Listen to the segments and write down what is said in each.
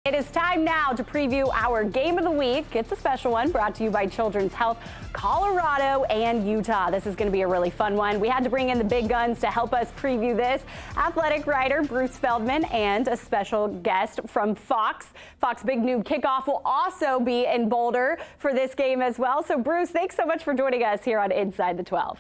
It is time now to preview our game of the week. It's a special one brought to you by Children's Health, Colorado and Utah. This is going to be a really fun one. We had to bring in the big guns to help us preview this. Athletic writer Bruce Feldman and a special guest from Fox. Fox Big Noon Kickoff will also be in Boulder for this game as well. So Bruce, thanks so much for joining us here on Inside the 12.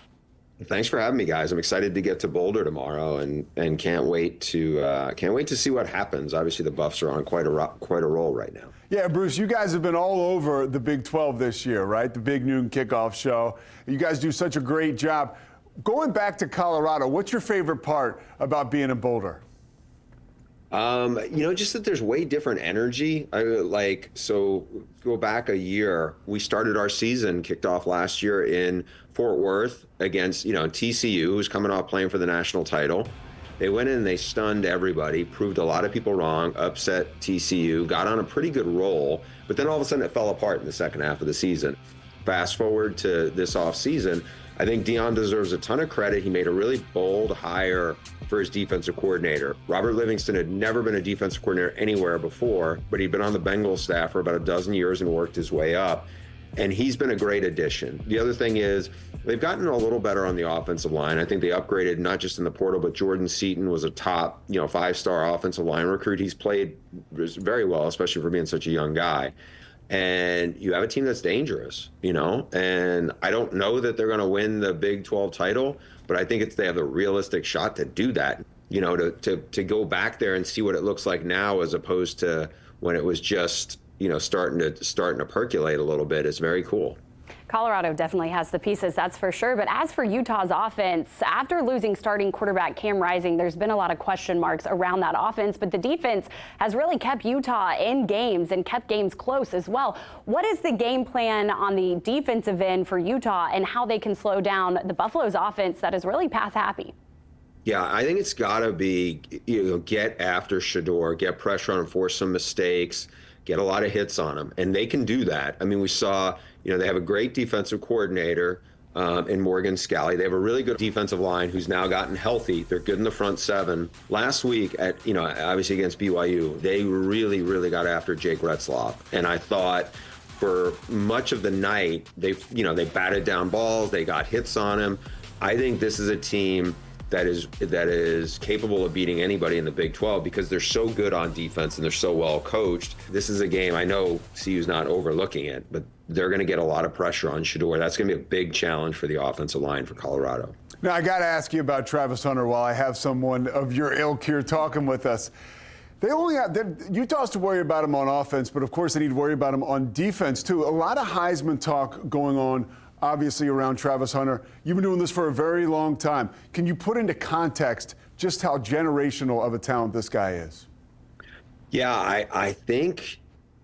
Thanks for having me, guys. I'm excited to get to Boulder tomorrow, and can't wait to see what happens. Obviously, the Buffs are on quite a roll right now. Yeah, Bruce, you guys have been all over the Big 12 this year, right? The Big Noon Kickoff show. You guys do such a great job. Going back to Colorado, what's your favorite part about being in Boulder? Just that there's way different energy. So go back a year, we started our season, kicked off last year in Fort Worth against, TCU, who's coming off playing for the national title. They went in and they stunned everybody, proved a lot of people wrong, upset TCU, got on a pretty good roll, but then all of a sudden it fell apart in the second half of the season. Fast forward to this offseason, I think Deion deserves a ton of credit. He made a really bold hire for his defensive coordinator. Robert Livingston had never been a defensive coordinator anywhere before, but he'd been on the Bengals staff for about a dozen years and worked his way up. And he's been a great addition. The other thing is they've gotten a little better on the offensive line. I think they upgraded not just in the portal, but Jordan Seaton was a top, 5-star offensive line recruit. He's played very well, especially for being such a young guy. And you have a team that's dangerous, and I don't know that they're going to win the Big 12 title, but I think they have a realistic shot to do that, to go back there and see what it looks like now as opposed to when it was just, starting to percolate a little bit. It's very cool. Colorado definitely has the pieces, that's for sure. But as for Utah's offense, after losing starting quarterback Cam Rising, there's been a lot of question marks around that offense. But the defense has really kept Utah in games and kept games close as well. What is the game plan on the defensive end for Utah and how they can slow down the Buffalo's offense that is really pass happy? Yeah, I think it's got to be, get after Shedeur, get pressure on him, force some mistakes, get a lot of hits on him. And they can do that. I mean, we saw, they have a great defensive coordinator in Morgan Scalley. They have a really good defensive line who's now gotten healthy. They're good in the front seven. Last week obviously against BYU, they really, really got after Jake Retzloff. And I thought for much of the night, they batted down balls. They got hits on him. I think this is a team that is capable of beating anybody in the Big 12 because they're so good on defense and they're so well coached. This is a game, I know CU's not overlooking it, but they're going to get a lot of pressure on Shedeur. That's going to be a big challenge for the offensive line for Colorado. Now, I got to ask you about Travis Hunter while I have someone of your ilk here talking with us. Utah has to worry about him on offense, but of course they need to worry about him on defense too. A lot of Heisman talk going on, obviously, around Travis Hunter. You've been doing this for a very long time. Can you put into context just how generational of a talent this guy is? Yeah, I think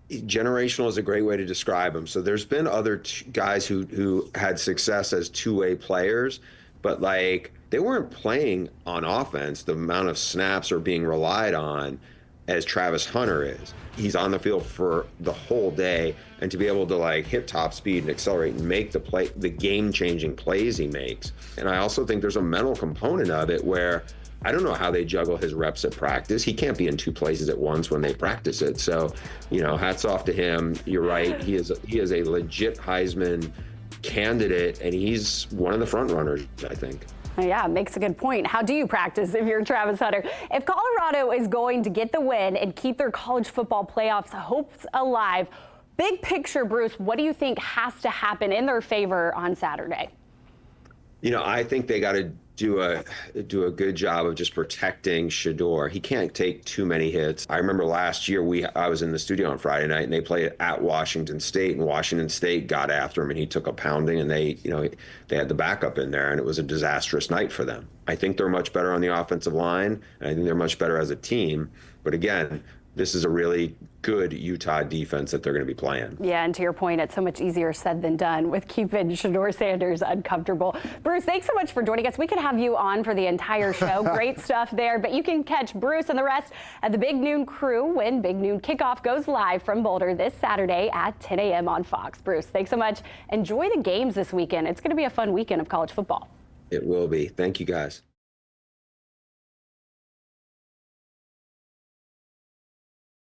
generational is a great way to describe him. So there's been other guys who had success as two-way players, but they weren't playing on offense the amount of snaps are being relied on as Travis Hunter is. He's on the field for the whole day, and to be able to hit top speed and accelerate and make the game-changing plays he makes. And I also think there's a mental component of it where I don't know how they juggle his reps at practice. He can't be in two places at once when they practice it. So, hats off to him. You're right. He is a legit Heisman candidate, and he's one of the front runners, I think. Yeah, makes a good point. How do you practice if you're Travis Hunter? If Colorado is going to get the win and keep their college football playoffs hopes alive, big picture, Bruce, what do you think has to happen in their favor on Saturday? I think they got to do a good job of just protecting Shedeur. He can't take too many hits. I remember last year I was in the studio on Friday night and they played at Washington State, and Washington State got after him and he took a pounding, and they had the backup in there, and it was a disastrous night for them. I think they're much better on the offensive line, and I think they're much better as a team. But again, this is a really good Utah defense that they're going to be playing. Yeah, and to your point, it's so much easier said than done with keeping Shedeur Sanders uncomfortable. Bruce, thanks so much for joining us. We could have you on for the entire show. Great stuff there. But you can catch Bruce and the rest of the Big Noon crew when Big Noon Kickoff goes live from Boulder this Saturday at 10 a.m. on Fox. Bruce, thanks so much. Enjoy the games this weekend. It's going to be a fun weekend of college football. It will be. Thank you, guys.